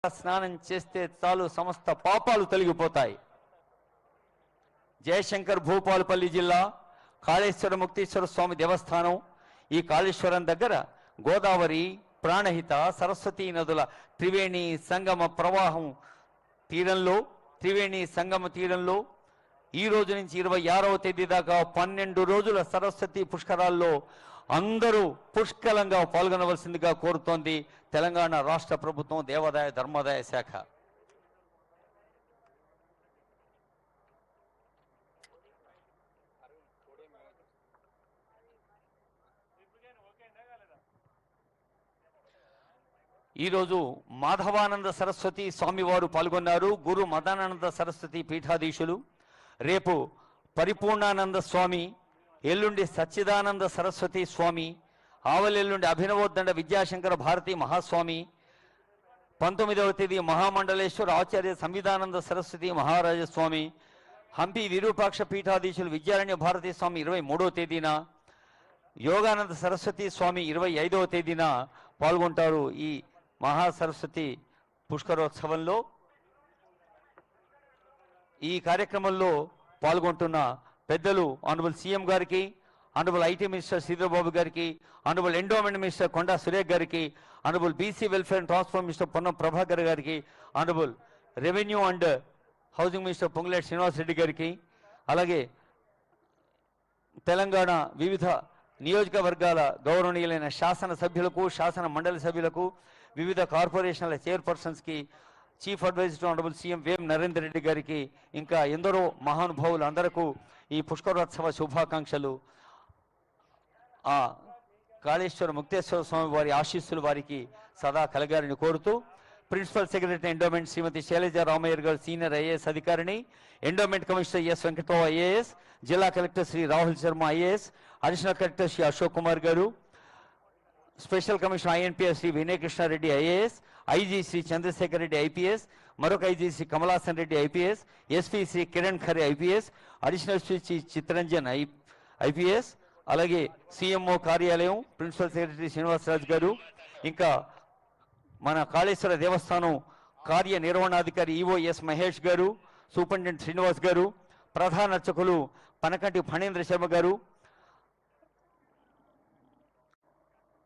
స్నానం చేస్తే చాలు సమస్త పాపాలు తొలగిపోతాయి. జయశంకర్ భూపాలపల్లి జిల్లా కాళేశ్వర ముక్తేశ్వర స్వామి దేవస్థానం. ఈ కాళేశ్వరం దగ్గర గోదావరి, ప్రాణహిత, సరస్వతీ నదుల త్రివేణి సంగమ ప్రవాహం తీరంలో, త్రివేణి సంగమ తీరంలో ఈ రోజు నుంచి 26వ తేదీ దాకా 12 రోజుల సరస్వతి పుష్కరాల్లో అందరూ పుష్కలంగా పాల్గొనవలసిందిగా కోరుతోంది తెలంగాణ రాష్ట్ర ప్రభుత్వం దేవాదాయ ధర్మాదాయ శాఖ. ఈరోజు మాధవానంద సరస్వతి స్వామివారు పాల్గొన్నారు. గురు మదానంద సరస్వతి పీఠాధీశులు. రేపు పరిపూర్ణానంద స్వామి, ఎల్లుండి సచ్చిదానంద సరస్వతి స్వామి, ఆవలెల్లుండి అభినవోద్దండ విద్యాశంకర భారతి మహాస్వామి, 19వ తేదీ మహామండలేశ్వర ఆచార్య సంవిధానంద సరస్వతి మహారాజస్వామి, హంపి విరూపాక్ష పీఠాధీశులు విద్యారణ్య భారతీ స్వామి 23వ తేదీన, యోగానంద సరస్వతి స్వామి 25వ తేదీన పాల్గొంటారు ఈ మహాసరస్వతి పుష్కరోత్సవంలో. ఈ కార్యక్రమంలో పాల్గొంటున్న పెద్దలు ఆనరబుల్ సీఎం గారికి, ఆనరబుల్ ఐటీ మినిస్టర్ శ్రీధర్బాబు గారికి, honourable endowment minister Konda Surekh గారికి, honourable BC welfare and transfer minister Ponnam Prabhakar గారికి, honourable revenue and housing minister Ponguleti Srinivas Reddy గారికి, అలాగే తెలంగాణ వివిధ నియోజకవర్గాల గౌరవనీయులైన శాసన సభ్యులకు, శాసన మండలి సభ్యులకు, వివిధ కార్పొరేషన్ల చైర్పర్సన్స్కి, chief adviser honourable CM Vem Narender Reddy గారికి, ఇంకా ఎందరో మహానుభావులు అందరకు ఈ పుష్కరోత్సవ శుభాకాంక్షలు. ఆ కాళేశ్వర ముక్తేశ్వర స్వామి వారి ఆశీస్సులు వారికి సదా కలగాలని కోరుతూ, principal secretary endowment Shrimati Shailaja Ramaiah గారు సీనియర్ ఐఏఎస్ అధికారిని, endowment commissioner S Venkata Rao IAS, జిల్లా collector Shri Rahul Sharma IAS, additional collector Shri Ashok Kumar గారు, special commissioner INPS Shri Vinay Krishna Reddy IAS, IG Shri Chandrashekar Reddy IPS, మరొక IG Shri Kamalasan Reddy IPS, SP Shri Kiran Khare IPS, additional Shri Chittaranjan IPS, అలాగే సిఎంఓ కార్యాలయం ప్రిన్సిపల్ సెక్రటరీ శ్రీనివాసరాజు గారు, ఇంకా మన కాళేశ్వర దేవస్థానం కార్యనిర్వహణాధికారి ఈఓఎస్ మహేష్ గారు, సూపరింటెండెంట్ శ్రీనివాస్ గారు, ప్రధాన అర్చకులు పనకంటి ఫణేంద్ర శర్మ గారు,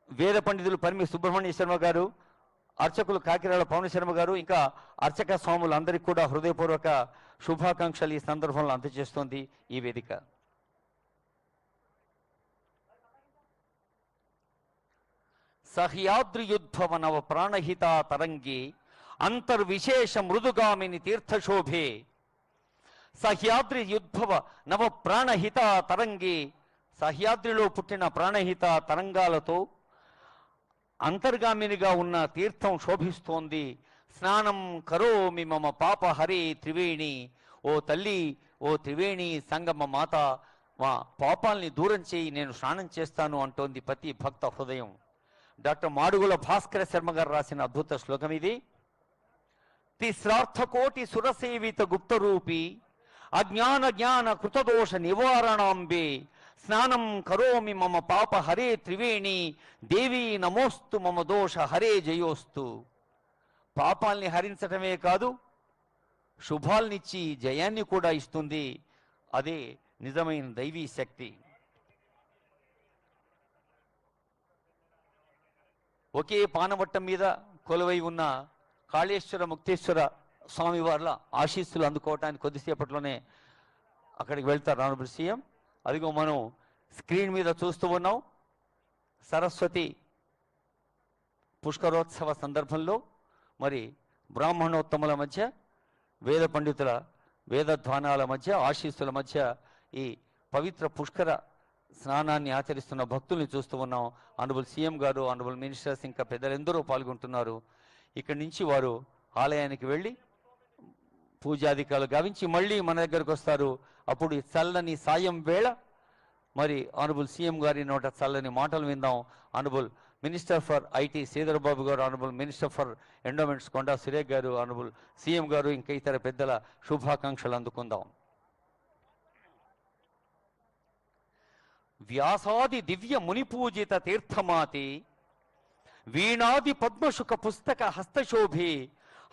వేద పండితులు పరిమి సుబ్రహ్మణ్య శర్మ గారు, అర్చకులు కాకిరాల పవన శర్మ గారు, ఇంకా అర్చక స్వాములందరికీ కూడా హృదయపూర్వక శుభాకాంక్షలు ఈ సందర్భంలో అందజేస్తోంది ఈ వేదిక. సహ్యాద్రియుద్భవ నవ ప్రాణహిత తరంగి అంతర్విశేష మృదుగామిని తీర్థశోభే. సహ్యాద్రి యుద్భవ నవ ప్రాణహిత తరంగి, సహ్యాద్రిలో పుట్టిన ప్రాణహిత తరంగాలతో అంతర్గామినిగా ఉన్న తీర్థం శోభిస్తోంది. స్నానం కరోమి మమ పాప హరే త్రివేణి. ఓ తల్లి, ఓ త్రివేణి సంగమ మాత, మా పాపాల్ని దూరం చేయి, నేను స్నానం చేస్తాను అంటోంది ప్రతి భక్త హృదయం. డాక్టర్ మాడుగుల భాస్కర శర్మ గారు రాసిన అద్భుత శ్లోకం ఇది. తిస్రార్థకోటి సురసేవిత గుప్తరూపి అజ్ఞాన జ్ఞాన కృతదోష నివారణాంబే. స్నానం కరోమి మమ పాప హరే త్రివేణి. దేవీ నమోస్తు మమ దోష హరే జయోస్తు. పాపాల్ని హరించటమే కాదు, శుభాల్నిచ్చి జయాన్ని కూడా ఇస్తుంది. అదే నిజమైన దైవీ శక్తి. ఒకే పానవట్టం మీద కొలువై ఉన్న కాళేశ్వర ముక్తేశ్వర స్వామి వార్ల ఆశీస్సులు అందుకోవటానికి కొద్దిసేపట్లోనే అక్కడికి వెళ్తారు ఆనరబుల్ సీఎం. అదిగో మనం స్క్రీన్ మీద చూస్తూ ఉన్నాం. సరస్వతి పుష్కరోత్సవ సందర్భంలో మరి బ్రాహ్మణోత్తముల మధ్య, వేద పండితుల వేదధ్వానాల మధ్య, ఆశీస్సుల మధ్య ఈ పవిత్ర పుష్కర స్నానాన్ని ఆచరిస్తున్న భక్తుల్ని చూస్తూ ఉన్నాం. ఆనరబుల్ సీఎం గారు, ఆనరబుల్ మినిస్టర్స్, ఇంకా పెద్దలందరూ పాల్గొంటున్నారు. ఇక్కడి నుంచి వారు ఆలయానికి వెళ్ళి పూజాధికారులు గావించి మళ్ళీ మన దగ్గరకు వస్తారు. అప్పుడు చల్లని సాయం వేళ మరి ఆనరబుల్ సీఎం గారి నోట చల్లని మాటలు విందాం. Honourable minister for IT Sridhar Babu గారు, honourable minister for endowments Konda Surekha గారు, ఆనరబుల్ సీఎం గారు, ఇంకా ఇతర పెద్దల శుభాకాంక్షలు అందుకుందాం. వ్యాసాది దివ్య మునిపూజిత తీర్థమాతి వీణాది పద్మశుక పుస్తక హస్తశోభే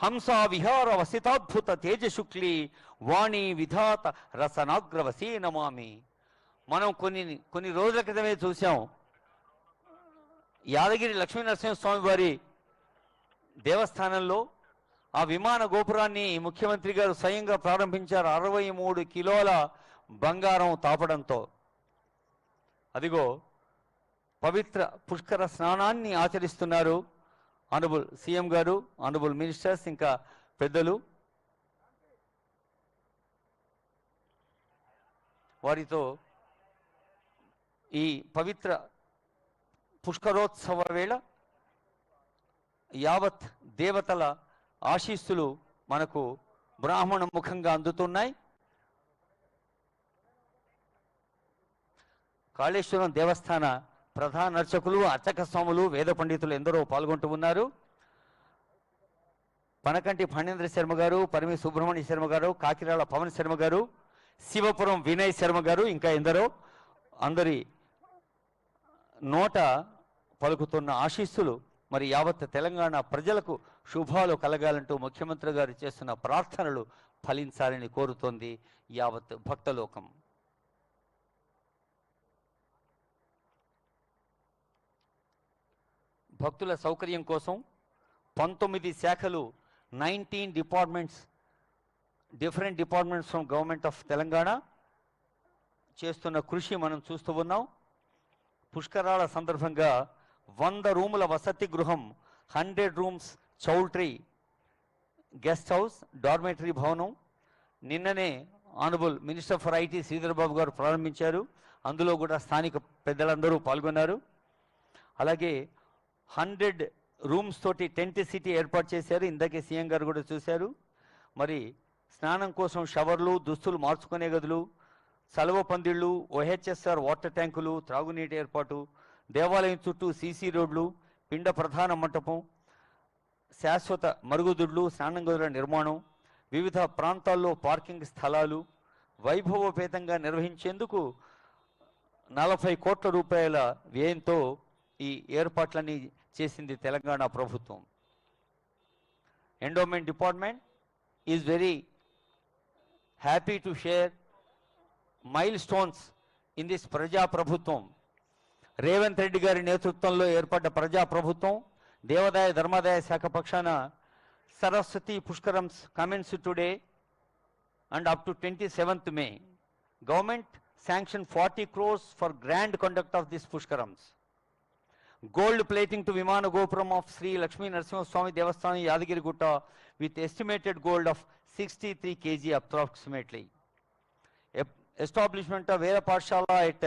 హంసా విహార వసితాద్భుత తేజశుక్లి వాణి విధాత రసనాగ్రవసే నమామి. మనం కొన్ని రోజుల క్రితమే చూసాం, యాదగిరి లక్ష్మీనరసింహస్వామి వారి దేవస్థానంలో ఆ విమాన గోపురాన్ని ముఖ్యమంత్రి గారు స్వయంగా ప్రారంభించారు. 63 కిలోల బంగారం తాపడంతో. అదిగో పవిత్ర పుష్కర స్నానాన్ని ఆచరిస్తున్నారు ఆనరబుల్ సీఎం గారు, ఆనరబుల్ మినిస్టర్స్, ఇంకా పెద్దలు. వారితో ఈ పవిత్ర పుష్కరోత్సవ వేళ యావత్ దేవతల ఆశీస్సులు మనకు బ్రాహ్మణ ముఖంగా అందుతున్నాయి. కాళేశ్వరం దేవస్థాన ప్రధాన అర్చకులు, అర్చక స్వాములు, వేద పండితులు ఎందరో పాల్గొంటూ ఉన్నారు. పనకంటి ఫణేంద్ర శర్మ గారు, పరిమి సుబ్రహ్మణ్య శర్మ గారు, కాకిరాల పవన్ శర్మ గారు, శివపురం వినయ్ శర్మ గారు, ఇంకా ఎందరో అందరి నోట పలుకుతున్న ఆశీస్సులు మరి యావత్ తెలంగాణ ప్రజలకు శుభాలు కలగాలంటూ ముఖ్యమంత్రి గారు చేస్తున్న ప్రార్థనలు ఫలించాలని కోరుతోంది యావత్ భక్తలోకం. భక్తుల సౌకర్యం కోసం 19 శాఖలు, 19 departments, different departments from government of Telangana చేస్తున్న కృషి మనం చూస్తూ ఉన్నాం. పుష్కరాల సందర్భంగా 100 రూముల వసతి గృహం, 100 rooms choultry guest house, dormitory భవనం నిన్ననే honourable minister for IT Sridhar Babu గారు ప్రారంభించారు. అందులో కూడా స్థానిక పెద్దలందరూ పాల్గొన్నారు. అలాగే 100 రూమ్స్ తోటి టెంట్ సిటీ ఏర్పాటు చేశారు. ఇందాకే సీఎం గారు కూడా చూశారు. మరి స్నానం కోసం షవర్లు, దుస్తులు మార్చుకునే గదులు, సలవ పందిళ్ళు, ఓహెచ్ఎస్ఆర్ వాటర్ ట్యాంకులు, త్రాగునీటి ఏర్పాటు, దేవాలయం చుట్టూ సీసీ రోడ్లు, పిండ ప్రధాన మంటపం, శాశ్వత మరుగుదొడ్లు, స్నానం గదుల నిర్మాణం, వివిధ ప్రాంతాల్లో పార్కింగ్ స్థలాలు వైభవోపేతంగా నిర్వహించేందుకు 40 కోట్ల రూపాయల వ్యయంతో ఈ ఏర్పాట్లన్నీ చేసింది తెలంగాణ ప్రభుత్వం. Endowment department is very happy to share mile stones in this ప్రజాప్రభుత్వం. రేవంత్ రెడ్డి గారి నేతృత్వంలో ఏర్పడ్డ ప్రజాప్రభుత్వం దేవాదాయ ధర్మాదాయ శాఖ పక్షాన Saraswati Pushkarams commence today and up to 27th May. Government sanction 40 crores for grand conduct of this Pushkarams. Gold plating to Vimana Gopuram of Sri Lakshmi Narasimha Swami Devasthanam Yadagirigutta with estimated gold of 63 kg approximately. Establishment of Vera Pathshala at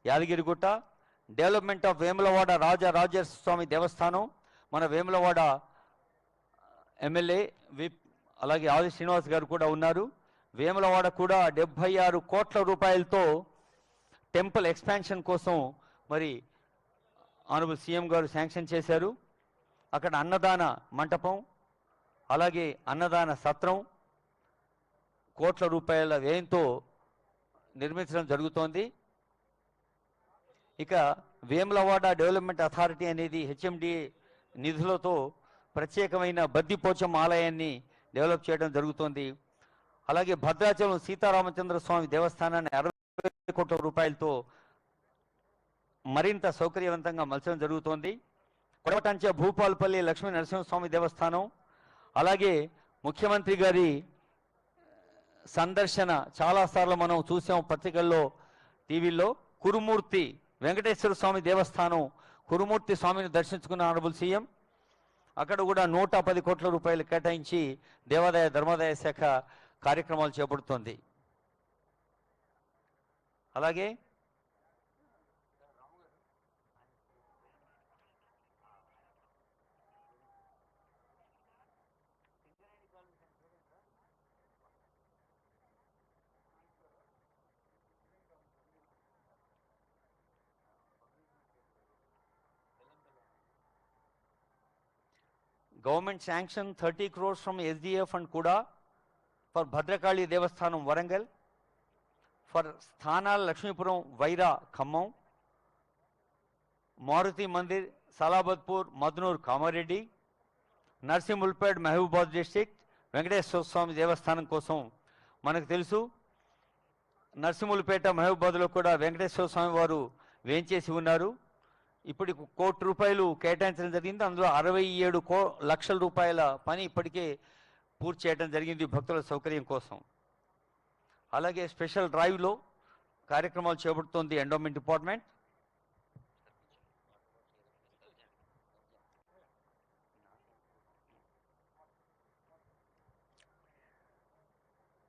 Yadagirigutta. Development of Vemulavada Raja Rajar Swami Devasthanam. Mana Vemulavada MLA whip అలాగే ఆది శ్రీనివాస్ గారు కూడా ఉన్నారు. వేములవాడ కూడా 76 కోట్ల రూపాయలతో temple expansion కోసం మరి ఆనరబుల్ సీఎం గారు శాంక్షన్ చేశారు. అక్కడ అన్నదాన మంటపం, అలాగే అన్నదాన సత్రం కోట్ల రూపాయల వ్యయంతో నిర్మించడం జరుగుతోంది. ఇక వేములవాడ డెవలప్మెంట్ అథారిటీ అనేది హెచ్ఎండి నిధులతో ప్రత్యేకమైన బద్దిపోచం ఆలయాన్ని డెవలప్ చేయడం జరుగుతోంది. అలాగే భద్రాచలం సీతారామచంద్ర స్వామి దేవస్థానాన్ని 60 కోట్ల రూపాయలతో మరింత సౌకర్యవంతంగా మలచడం జరుగుతోంది. కొడవటంచె భూపాలపల్లి లక్ష్మీ నరసింహస్వామి దేవస్థానం, అలాగే ముఖ్యమంత్రి గారి సందర్శన చాలాసార్లు మనం చూసాం పత్రికల్లో, టీవీల్లో. కురుమూర్తి వెంకటేశ్వర స్వామి దేవస్థానం, కురుమూర్తి స్వామిని దర్శించుకున్న ఆనరబుల్ సీఎం. అక్కడ కూడా 110 కోట్ల రూపాయలు కేటాయించి దేవాదాయ ధర్మాదాయ శాఖ కార్యక్రమాలు చేపడుతోంది. అలాగే Government sanctioned 30 crores from SDF and Kuda for Bhadrakali Devasthanam Warangal, for Sthanal Lakshmipuram Vaira Khammam, Maruti Mandir Salabadpur Madnur Kamareddy, Narsimhulapet Mahabubabad district Venkateswara Swamy Devasthanam కోసం మనకు తెలుసు నర్సింహుల్పేట మహబూబాద్లో కూడా వెంకటేశ్వర స్వామి వారు వేంచేసి ఉన్నారు. ఇప్పుడు ₹1,00,00,000 కేటాయించడం జరిగింది. అందులో 67 లక్షల రూపాయల పని ఇప్పటికే పూర్తి చేయడం జరిగింది భక్తుల సౌకర్యం కోసం. అలాగే స్పెషల్ డ్రైవ్లో కార్యక్రమాలు చేపడుతోంది ఎండోమెంట్ డిపార్ట్మెంట్.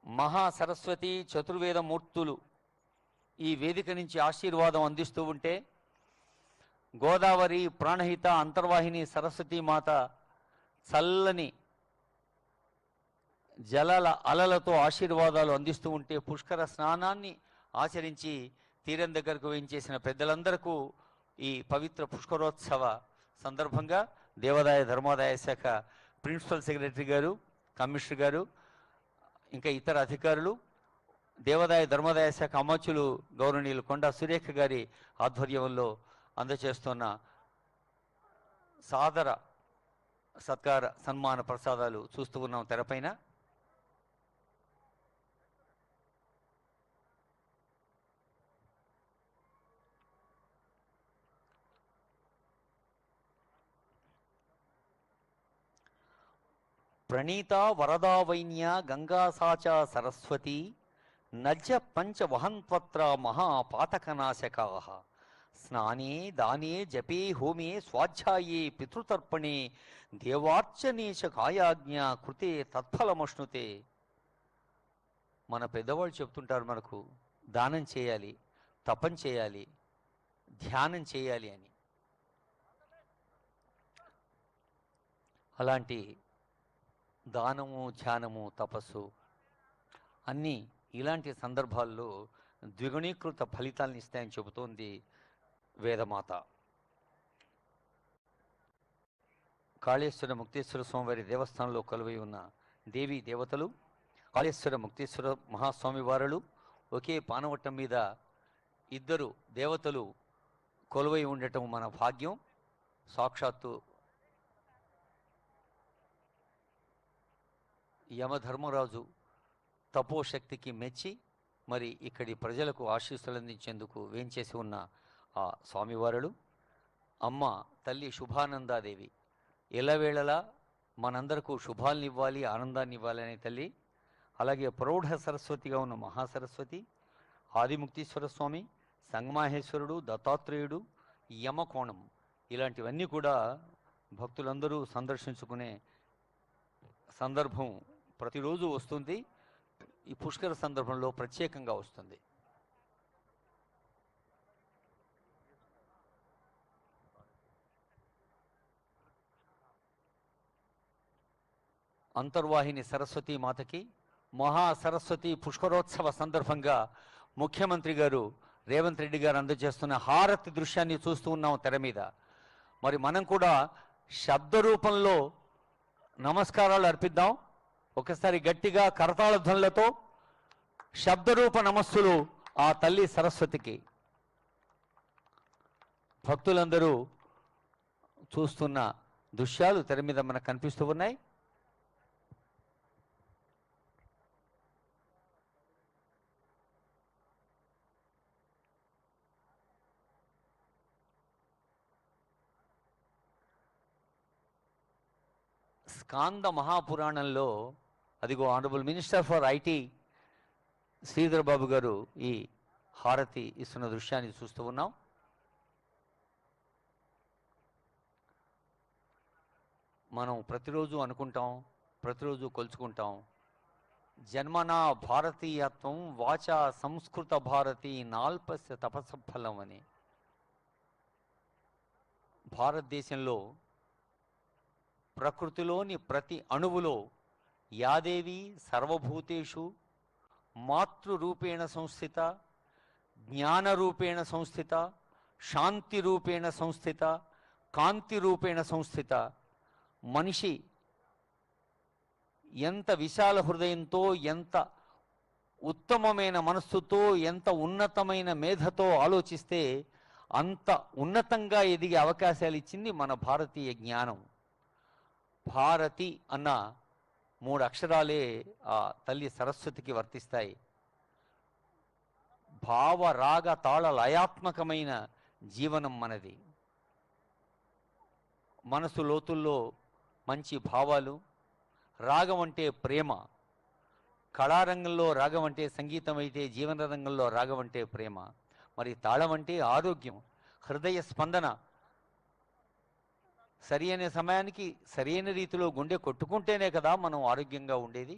మహాసరస్వతి చతుర్వేద మూర్తులు ఈ వేదిక నుంచి ఆశీర్వాదం అందిస్తూ ఉంటే గోదావరి ప్రాణహిత అంతర్వాహిని సరస్వతీ మాత చల్లని జలాల అలలతో ఆశీర్వాదాలు అందిస్తూ ఉంటే పుష్కర స్నానాన్ని ఆచరించి తీరం దగ్గరకు వేయించేసిన పెద్దలందరికీ ఈ పవిత్ర పుష్కరోత్సవ సందర్భంగా దేవాదాయ ధర్మాదాయ శాఖ ప్రిన్సిపల్ సెక్రటరీ గారు, కమిషనర్ గారు, ఇంకా ఇతర అధికారులు, దేవాదాయ ధర్మాదాయ శాఖ అమాత్యులు గౌరవనీయులు కొండా సురేఖ గారి ఆధ్వర్యంలో అందజేస్తున్న సాదర సత్కార సన్మాన ప్రసాదాలు చూస్తూ ఉన్నాం తెరపైన. ప్రణీత వరదావైన్య గంగాసాచ సరస్వతి నజ్జ పంచ వహంత్వత్ర మహాపాతకనాశకా స్నానే దానే జపే హోమే స్వాధ్యాయే పితృతర్పణే దేవార్చనేశ కాయాజ్ఞ కృతే తత్ఫలమశ్నుతే. మన పెద్దవాళ్ళు చెప్తుంటారు మనకు దానం చేయాలి, తపం చేయాలి, ధ్యానం చేయాలి అని. అలాంటి దానము, ధ్యానము, తపస్సు అన్నీ ఇలాంటి సందర్భాల్లో ద్విగుణీకృత ఫలితాలను ఇస్తాయని చెబుతోంది వేదమాత. కాళేశ్వర ముక్తేశ్వర స్వామివారి దేవస్థానంలో కొలువై ఉన్న దేవీ దేవతలు కాళేశ్వర ముక్తేశ్వర మహాస్వామి వారులు ఒకే పానవట్టం మీద ఇద్దరు దేవతలు కొలువై ఉండటం మన భాగ్యం. సాక్షాత్తు యమధర్మరాజు తపోశక్తికి మెచ్చి మరి ఇక్కడి ప్రజలకు ఆశీస్సులు అందించేందుకు వేంచేసి ఉన్న ఆ స్వామివారులు అమ్మ తల్లి శుభానందాదేవి ఎల్లవేళలా మనందరకు శుభాలను ఇవ్వాలి, ఆనందాన్ని ఇవ్వాలి అనే తల్లి. అలాగే ప్రౌఢ సరస్వతిగా ఉన్న మహాసరస్వతి, ఆదిముక్తీశ్వర స్వామి, సంగమాహేశ్వరుడు, దత్తాత్రేయుడు, యమకోణం ఇలాంటివన్నీ కూడా భక్తులందరూ సందర్శించుకునే సందర్భం ప్రతిరోజు వస్తుంది. ఈ పుష్కర సందర్భంలో ప్రత్యేకంగా వస్తుంది. అంతర్వాహిని సరస్వతీ మాతకి మహాసరస్వతి పుష్కరోత్సవ సందర్భంగా ముఖ్యమంత్రి గారు రేవంత్ రెడ్డి గారు అందజేస్తున్న హారతి దృశ్యాన్ని చూస్తూ ఉన్నాం తెర మీద. మరి మనం కూడా శబ్ద రూపంలో నమస్కారాలు అర్పిద్దాం. ఒకసారి గట్టిగా కరతాళ ధ్వనులతో శబ్దరూప నమస్సులు ఆ తల్లి సరస్వతికి. భక్తులందరూ చూస్తున్న దృశ్యాలు తెర మీద మనకు కనిపిస్తూ ఉన్నాయి. స్కాంద మహాపురాణంలో అదిగో honourable minister for IT Sridhar Babu గారు ఈ హారతి ఇస్తున్న దృశ్యాన్ని చూస్తూ ఉన్నాం. మనం ప్రతిరోజు అనుకుంటాం, ప్రతిరోజు కొలుచుకుంటాం, జన్మనా భారతీయత్వం వాచా సంస్కృత భారతి నాల్పస్య తపస్సఫలం అని. భారతదేశంలో ప్రకృతిలోని ప్రతి అణువులో యాదేవి సర్వభూతేషు మాతృరూపేణ సంస్థిత, జ్ఞానరూపేణ సంస్థిత, శాంతి రూపేణ సంస్థిత, కాంతి రూపేణ సంస్థిత. మనిషి ఎంత విశాల హృదయంతో, ఎంత ఉత్తమమైన మనస్సుతో, ఎంత ఉన్నతమైన మేధతో ఆలోచిస్తే అంత ఉన్నతంగా ఎదిగే అవకాశాలు ఇచ్చింది మన భారతీయ జ్ఞానం. భారతి అన్న 3 అక్షరాలే ఆ తల్లి సరస్వతికి వర్తిస్తాయి. భావ రాగ తాళ లయాత్మకమైన జీవనం మనది. మనసు లోతుల్లో మంచి భావాలు, రాగం అంటే ప్రేమ, కళారంగంలో రాగం అంటే సంగీతం అయితే జీవన రంగంలో రాగం అంటే ప్రేమ, మరి తాళం అంటే ఆరోగ్యం, హృదయ స్పందన. సరి అయిన సమయానికి సరైన రీతిలో గుండె కొట్టుకుంటేనే కదా మనం ఆరోగ్యంగా ఉండేది.